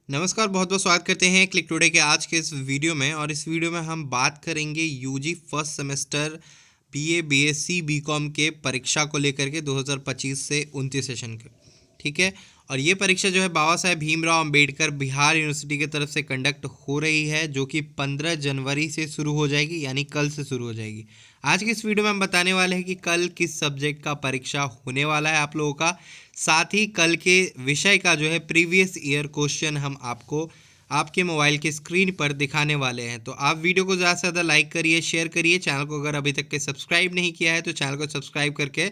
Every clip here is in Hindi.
नमस्कार, बहुत बहुत स्वागत करते हैं क्लिक टुडे के आज के इस वीडियो में। और इस वीडियो में हम बात करेंगे UG first semester BA, BSc, BCom के परीक्षा को लेकर के 2025 से 29 सेशन के। ठीक है, और ये परीक्षा जो है बाबा साहेब भीमराव अंबेडकर बिहार यूनिवर्सिटी की तरफ से कंडक्ट हो रही है, जो कि 15 जनवरी से शुरू हो जाएगी, यानी कल से शुरू हो जाएगी। आज की इस वीडियो में हम बताने वाले हैं कि कल किस सब्जेक्ट का परीक्षा होने वाला है आप लोगों का। साथ ही कल के विषय का जो है प्रीवियस ईयर क्वेश्चन हम आपको आपके मोबाइल के स्क्रीन पर दिखाने वाले हैं। तो आप वीडियो को ज़्यादा से ज़्यादा लाइक करिए, शेयर करिए। चैनल को अगर अभी तक के सब्सक्राइब नहीं किया है तो चैनल को सब्सक्राइब करके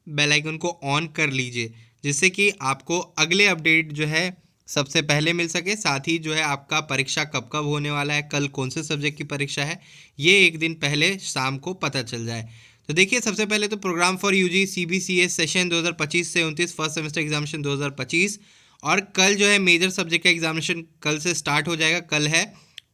बेल आइकन को ऑन कर लीजिए, जिससे कि आपको अगले अपडेट जो है सबसे पहले मिल सके। साथ ही जो है आपका परीक्षा कब कब होने वाला है, कल कौन से सब्जेक्ट की परीक्षा है, ये एक दिन पहले शाम को पता चल जाए। तो देखिए, सबसे पहले तो program for UG CBCS session 2025 से 29 फर्स्ट सेमेस्टर एग्जामिनेशन 2025। और कल जो है मेजर सब्जेक्ट का एग्जामिनेशन कल से स्टार्ट हो जाएगा। कल है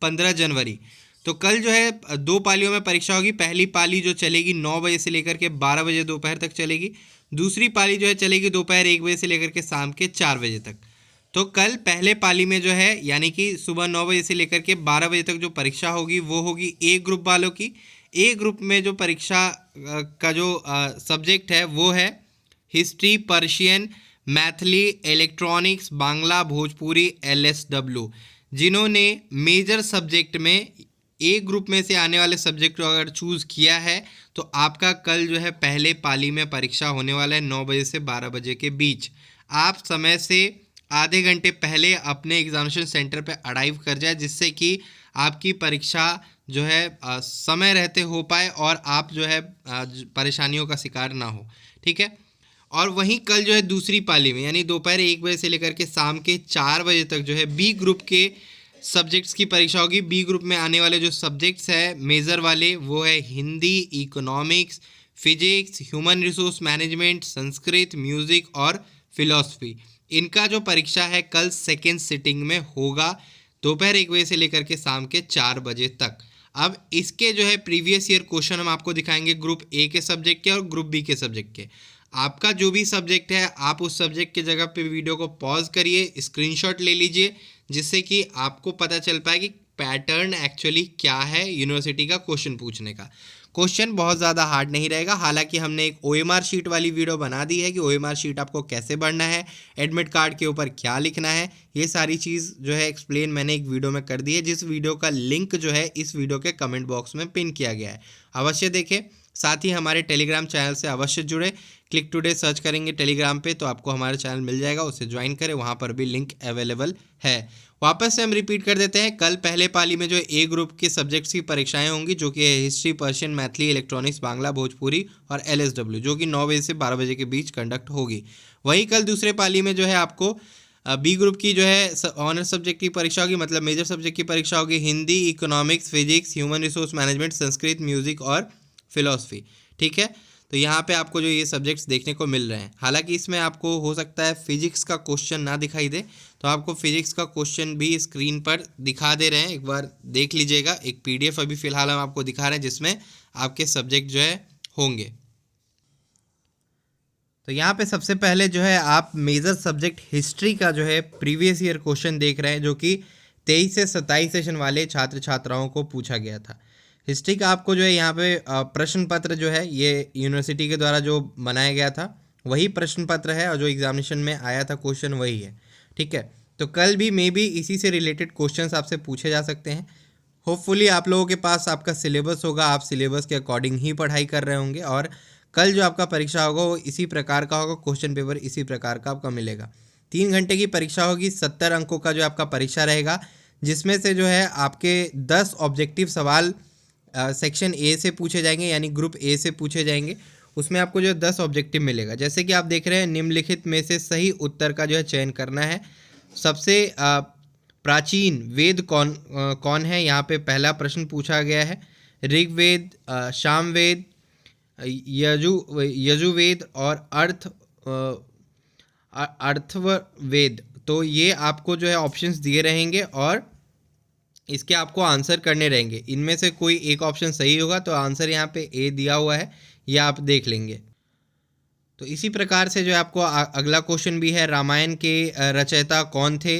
15 जनवरी। तो कल जो है दो पालियों में परीक्षा होगी। पहली पाली जो चलेगी 9 बजे से लेकर के 12 बजे दोपहर तक चलेगी। दूसरी पाली जो है चलेगी दोपहर 1 बजे से लेकर के शाम के 4 बजे तक। तो कल पहले पाली में जो है यानी कि सुबह 9 बजे से लेकर के 12 बजे तक जो परीक्षा होगी वो होगी ए ग्रुप वालों की। ए ग्रुप में जो परीक्षा का जो सब्जेक्ट है वो है history, Persian, Maithili, electronics, Bangla, Bhojpuri, LSW. जिन्होंने मेजर सब्जेक्ट में ए ग्रुप में से आने वाले सब्जेक्ट को अगर चूज़ किया है तो आपका कल जो है पहले पाली में परीक्षा होने वाला है 9 बजे से 12 बजे के बीच। आप समय से आधे घंटे पहले अपने एग्जामिनेशन सेंटर पे अराइव कर जाए, जिससे कि आपकी परीक्षा जो है समय रहते हो पाए और आप जो है परेशानियों का शिकार ना हो। ठीक है, और वहीं कल जो है दूसरी पाली में यानी दोपहर 1 बजे से लेकर के शाम के 4 बजे तक जो है बी ग्रुप के सब्जेक्ट्स की परीक्षा होगी। बी ग्रुप में आने वाले जो सब्जेक्ट्स है मेजर वाले वो है Hindi, economics, physics, human resource management, Sanskrit, music और फिलॉसफी। इनका जो परीक्षा है कल सेकेंड सिटिंग में होगा दोपहर 1 बजे से लेकर के शाम के 4 बजे तक। अब इसके जो है प्रीवियस ईयर क्वेश्चन हम आपको दिखाएंगे ग्रुप ए के सब्जेक्ट के और ग्रुप बी के सब्जेक्ट के। आपका जो भी सब्जेक्ट है आप उस सब्जेक्ट के जगह पे वीडियो को पॉज करिए, स्क्रीनशॉट ले लीजिए, जिससे कि आपको पता चल पाए कि पैटर्न एक्चुअली क्या है यूनिवर्सिटी का क्वेश्चन पूछने का। क्वेश्चन बहुत ज़्यादा हार्ड नहीं रहेगा। हालांकि हमने एक ओएमआर शीट वाली वीडियो बना दी है कि ओएमआर शीट आपको कैसे भरना है, एडमिट कार्ड के ऊपर क्या लिखना है, ये सारी चीज़ जो है एक्सप्लेन मैंने एक वीडियो में कर दी है, जिस वीडियो का लिंक जो है इस वीडियो के कमेंट बॉक्स में पिन किया गया है। अवश्य देखें। साथ ही हमारे टेलीग्राम चैनल से अवश्य जुड़े। क्लिक टुडे सर्च करेंगे टेलीग्राम पे तो आपको हमारा चैनल मिल जाएगा, उसे ज्वाइन करें, वहाँ पर भी लिंक अवेलेबल है। वापस से हम रिपीट कर देते हैं, कल पहले पाली में जो ए ग्रुप के सब्जेक्ट्स की परीक्षाएं होंगी, जो कि history, Persian, Maithili, electronics, Bangla, Bhojpuri और एलएसडब्ल्यू, जो कि 9 बजे से 12 बजे के बीच कंडक्ट होगी। वहीं कल दूसरे पाली में जो है आपको बी ग्रुप की जो है ऑनर्स सब्जेक्ट की परीक्षा होगी, मतलब मेजर सब्जेक्ट की परीक्षा होगी Hindi, economics, physics, human resource management, Sanskrit, music और फिलॉसफी। ठीक है, तो यहाँ पे आपको जो ये सब्जेक्ट्स देखने को मिल रहे हैं, हालांकि इसमें आपको हो सकता है फिजिक्स का क्वेश्चन ना दिखाई दे, तो आपको फिजिक्स का क्वेश्चन भी स्क्रीन पर दिखा दे रहे हैं, एक बार देख लीजिएगा। एक पीडीएफ अभी फिलहाल हम आपको दिखा रहे हैं जिसमें आपके सब्जेक्ट जो है होंगे। तो यहाँ पे सबसे पहले जो है आप मेजर सब्जेक्ट हिस्ट्री का जो है प्रीवियस ईयर क्वेश्चन देख रहे हैं, जो कि 23 से 27 सेशन वाले छात्र छात्राओं को पूछा गया था। हिस्ट्री का आपको जो है यहाँ पे प्रश्न पत्र जो है ये यूनिवर्सिटी के द्वारा जो बनाया गया था वही प्रश्न पत्र है, और जो एग्जामिनेशन में आया था क्वेश्चन वही है। ठीक है, तो कल भी मे बी इसी से रिलेटेड क्वेश्चंस आपसे पूछे जा सकते हैं। होपफुली आप लोगों के पास आपका सिलेबस होगा, आप सिलेबस के अकॉर्डिंग ही पढ़ाई कर रहे होंगे, और कल जो आपका परीक्षा होगा वो इसी प्रकार का होगा, क्वेश्चन पेपर इसी प्रकार का आपका मिलेगा। 3 घंटे की परीक्षा होगी, 70 अंकों का जो आपका परीक्षा रहेगा, जिसमें से जो है आपके 10 ऑब्जेक्टिव सवाल सेक्शन ए से पूछे जाएंगे, यानी ग्रुप ए से पूछे जाएंगे। उसमें आपको जो 10 ऑब्जेक्टिव मिलेगा। जैसे कि आप देख रहे हैं, निम्नलिखित में से सही उत्तर का जो है चयन करना है। सबसे प्राचीन वेद कौन है, यहाँ पे पहला प्रश्न पूछा गया है। ऋग्वेद, सामवेद, यजुर्वेद और अर्थववेद। तो ये आपको जो है ऑप्शंस दिए रहेंगे और इसके आपको आंसर करने रहेंगे। इनमें से कोई एक ऑप्शन सही होगा तो आंसर यहाँ पे ए दिया हुआ है, ये आप देख लेंगे। तो इसी प्रकार से जो है आपको अगला क्वेश्चन भी है, रामायण के रचयिता कौन थे।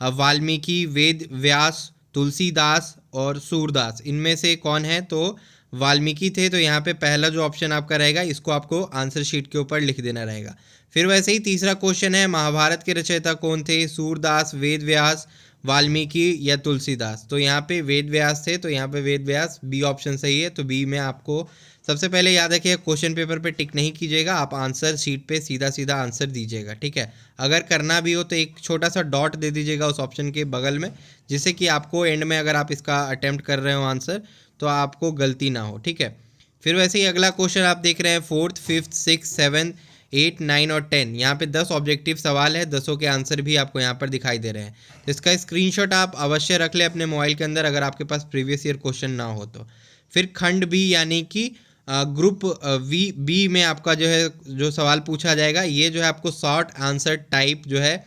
वाल्मीकि, वेद व्यास, तुलसीदास और सूरदास, इनमें से कौन है? तो वाल्मीकि थे। तो यहाँ पे पहला जो ऑप्शन आपका रहेगा इसको आपको आंसर शीट के ऊपर लिख देना रहेगा। फिर वैसे ही तीसरा क्वेश्चन है, महाभारत के रचयिता कौन थे? सूरदास, वेद व्यास, वाल्मीकि या तुलसीदास। तो यहाँ पे वेद व्यास थे, तो यहाँ पे वेद व्यास, बी ऑप्शन सही है। तो बी में आपको सबसे पहले याद रखिए, क्वेश्चन पेपर पे टिक नहीं कीजिएगा, आप आंसर शीट पे सीधा सीधा आंसर दीजिएगा, ठीक है। अगर करना भी हो तो एक छोटा सा डॉट दे दीजिएगा उस ऑप्शन के बगल में, जिससे कि आपको एंड में अगर आप इसका अटेम्प्ट कर रहे हो आंसर तो आपको गलती ना हो, ठीक है। फिर वैसे ही अगला क्वेश्चन आप देख रहे हैं 4th, 5th, 6th, 7th, 8, 9 और 10। यहाँ पे 10 ऑब्जेक्टिव सवाल है, 10 के आंसर भी आपको यहाँ पर दिखाई दे रहे हैं। तो इसका स्क्रीनशॉट आप अवश्य रख लें अपने मोबाइल के अंदर, अगर आपके पास प्रीवियस ईयर क्वेश्चन ना हो तो। फिर खंड बी यानी कि ग्रुप बी में आपका जो है जो सवाल पूछा जाएगा, ये जो है आपको शॉर्ट आंसर टाइप जो है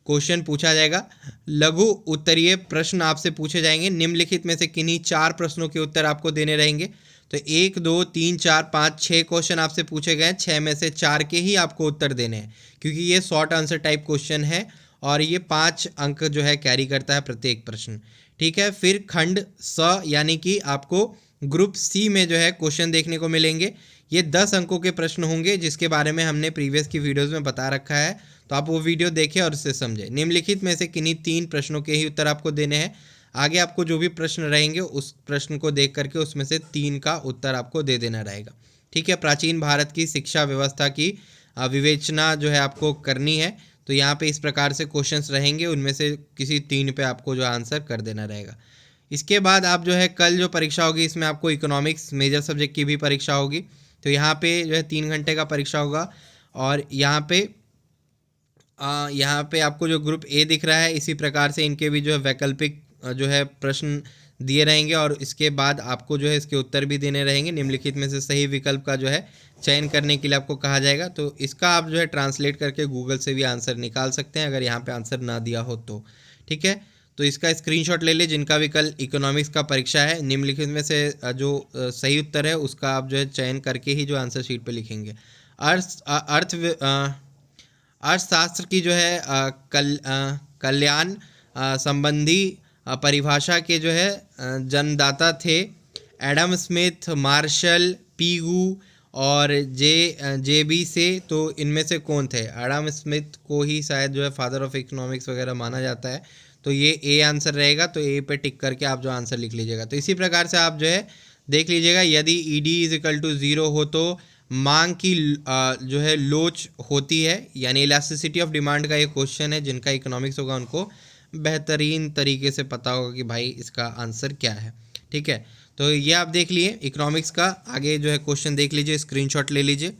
क्वेश्चन पूछा जाएगा। लघु उत्तरीय प्रश्न आपसे पूछे जाएंगे। निम्नलिखित में से किन्हीं 4 प्रश्नों के उत्तर आपको देने रहेंगे। तो 1, 2, 3, 4, 5, 6 क्वेश्चन आपसे पूछे गए हैं, 6 में से 4 के ही आपको उत्तर देने हैं, क्योंकि ये शॉर्ट आंसर टाइप क्वेश्चन है और ये 5 अंक जो है कैरी करता है प्रत्येक प्रश्न, ठीक है। फिर खंड स यानी कि आपको ग्रुप सी में जो है क्वेश्चन देखने को मिलेंगे। ये 10 अंकों के प्रश्न होंगे, जिसके बारे में हमने प्रीवियस की वीडियोज़ में बता रखा है, तो आप वो वीडियो देखें और उससे समझें। निम्नलिखित में से किन्हीं 3 प्रश्नों के ही उत्तर आपको देने हैं। आगे आपको जो भी प्रश्न रहेंगे उस प्रश्न को देख करके उसमें से 3 का उत्तर आपको दे देना रहेगा, ठीक है। प्राचीन भारत की शिक्षा व्यवस्था की विवेचना जो है आपको करनी है। तो यहाँ पे इस प्रकार से क्वेश्चंस रहेंगे, उनमें से किसी 3 पे आपको जो आंसर कर देना रहेगा। इसके बाद आप जो है कल जो परीक्षा होगी इसमें आपको इकोनॉमिक्स मेजर सब्जेक्ट की भी परीक्षा होगी। तो यहाँ पे जो है 3 घंटे का परीक्षा होगा और यहाँ पे आपको जो ग्रुप ए दिख रहा है इसी प्रकार से इनके भी जो है वैकल्पिक जो है प्रश्न दिए रहेंगे और इसके बाद आपको जो है इसके उत्तर भी देने रहेंगे। निम्नलिखित में से सही विकल्प का जो है चयन करने के लिए आपको कहा जाएगा। तो इसका आप जो है ट्रांसलेट करके गूगल से भी आंसर निकाल सकते हैं अगर यहाँ पे आंसर ना दिया हो तो, ठीक है। तो इसका स्क्रीनशॉट ले ले, जिनका भी कल इकोनॉमिक्स का परीक्षा है। निम्नलिखित में से जो सही उत्तर है उसका आप जो है चयन करके ही जो आंसर शीट पे लिखेंगे। अर्थशास्त्र की जो है कल्याण संबंधी परिभाषा के जो है जन्मदाता थे एडम स्मिथ, मार्शल, पीगू और जे बी से। तो इनमें से कौन थे? एडम स्मिथ को ही शायद जो है फादर ऑफ इकोनॉमिक्स वगैरह माना जाता है। तो ये ए आंसर रहेगा, तो ए पे टिक करके आप जो आंसर लिख लीजिएगा। तो इसी प्रकार से आप जो है देख लीजिएगा, यदि ईडी = 0 हो तो मांग की जो है लोच होती है, यानी इलास्टिसिटी ऑफ डिमांड का एक क्वेश्चन है। जिनका इकोनॉमिक्स होगा उनको बेहतरीन तरीके से पता होगा कि भाई इसका आंसर क्या है, ठीक है। तो ये आप देख लिए इकोनॉमिक्स का। आगे जो है क्वेश्चन देख लीजिए, स्क्रीनशॉट ले लीजिए।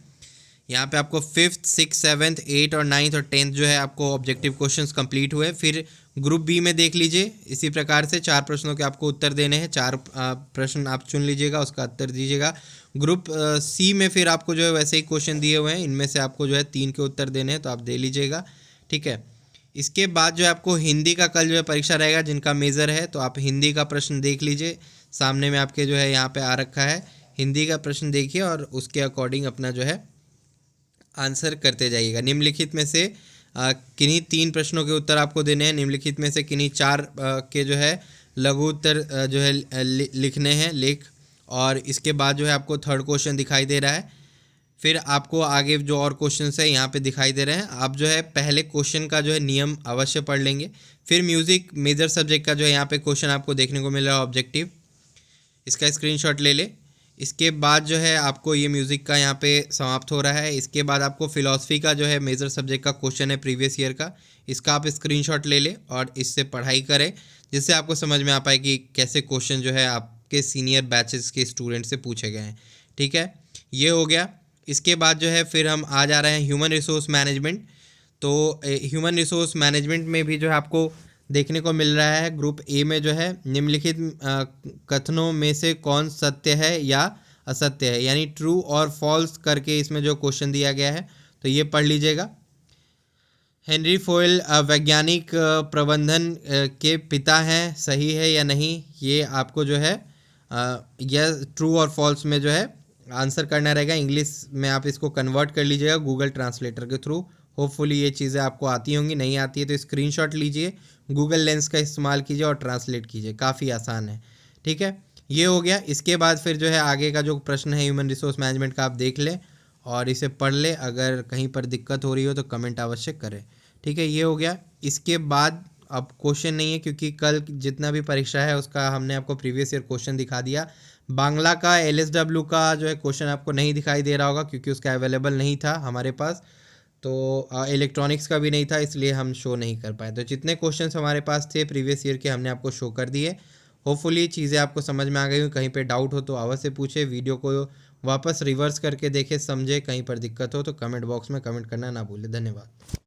यहाँ पे आपको 5th, 6th, 7th, 8th और 9th और 10th जो है आपको ऑब्जेक्टिव क्वेश्चंस कंप्लीट हुए। फिर ग्रुप बी में देख लीजिए, इसी प्रकार से 4 प्रश्नों के आपको उत्तर देने हैं। 4 प्रश्न आप चुन लीजिएगा, उसका उत्तर दीजिएगा। ग्रुप सी में फिर आपको जो है वैसे ही क्वेश्चन दिए हुए हैं, इनमें से आपको जो है 3 के उत्तर देने हैं, तो आप दे लीजिएगा, ठीक है। इसके बाद जो है आपको हिंदी का कल जो है परीक्षा रहेगा, जिनका मेजर है। तो आप हिंदी का प्रश्न देख लीजिए, सामने में आपके जो है यहाँ पे आ रखा है। हिंदी का प्रश्न देखिए और उसके अकॉर्डिंग अपना जो है आंसर करते जाइएगा। निम्नलिखित में से किन्हीं 3 प्रश्नों के उत्तर आपको देने हैं। निम्नलिखित में से किन्हीं 4 के जो है लघु उत्तर जो है लिखने हैं, लेख। और इसके बाद जो है आपको 3rd क्वेश्चन दिखाई दे रहा है। फिर आपको आगे जो और क्वेश्चन है यहाँ पे दिखाई दे रहे हैं। आप जो है पहले क्वेश्चन का जो है नियम अवश्य पढ़ लेंगे। फिर म्यूज़िक मेजर सब्जेक्ट का जो है यहाँ पे क्वेश्चन आपको देखने को मिल रहा है ऑब्जेक्टिव, इसका स्क्रीनशॉट ले ले। इसके बाद जो है आपको ये म्यूज़िक का यहाँ पे समाप्त हो रहा है। इसके बाद आपको फ़िलॉसफी का जो है मेजर सब्जेक्ट का क्वेश्चन है प्रीवियस ईयर का, इसका आप स्क्रीनशॉट ले लें और इससे पढ़ाई करें, जिससे आपको समझ में आ पाए कि कैसे क्वेश्चन जो है आपके सीनियर बैचेस के स्टूडेंट से पूछे गए हैं, ठीक है। ये हो गया। इसके बाद जो है फिर हम आ जा रहे हैं ह्यूमन रिसोर्स मैनेजमेंट। तो ह्यूमन रिसोर्स मैनेजमेंट में भी जो है आपको देखने को मिल रहा है ग्रुप ए में जो है निम्नलिखित कथनों में से कौन सत्य है या असत्य है, यानी ट्रू और फॉल्स करके इसमें जो क्वेश्चन दिया गया है, तो ये पढ़ लीजिएगा। हेनरी फोयल वैज्ञानिक प्रबंधन के पिता हैं, सही है या नहीं, ये आपको जो है यह ट्रू और फॉल्स में जो है आंसर करना रहेगा। इंग्लिश में आप इसको कन्वर्ट कर लीजिएगा, गूगल ट्रांसलेटर के थ्रू होपफुली ये चीज़ें आपको आती होंगी, नहीं आती है तो स्क्रीनशॉट लीजिए, गूगल लेंस का इस्तेमाल कीजिए और ट्रांसलेट कीजिए, काफ़ी आसान है। ठीक है, ये हो गया। इसके बाद फिर जो है आगे का जो प्रश्न है ह्यूमन रिसोर्स मैनेजमेंट का, आप देख लें और इसे पढ़ ले। अगर कहीं पर दिक्कत हो रही हो तो कमेंट अवश्य करें। ठीक है, ये हो गया। इसके बाद अब क्वेश्चन नहीं है क्योंकि कल जितना भी परीक्षा है उसका हमने आपको प्रीवियस ईयर क्वेश्चन दिखा दिया। बांग्ला का LSW का जो है क्वेश्चन आपको नहीं दिखाई दे रहा होगा क्योंकि उसका अवेलेबल नहीं था हमारे पास, तो इलेक्ट्रॉनिक्स का भी नहीं था, इसलिए हम शो नहीं कर पाए। तो जितने क्वेश्चंस हमारे पास थे प्रीवियस ईयर के हमने आपको शो कर दिए। होपफुली चीज़ें आपको समझ में आ गई हो। कहीं पे डाउट हो तो अवश्य पूछे, वीडियो को वापस रिवर्स करके देखे, समझे। कहीं पर दिक्कत हो तो कमेंट बॉक्स में कमेंट करना ना भूलें। धन्यवाद।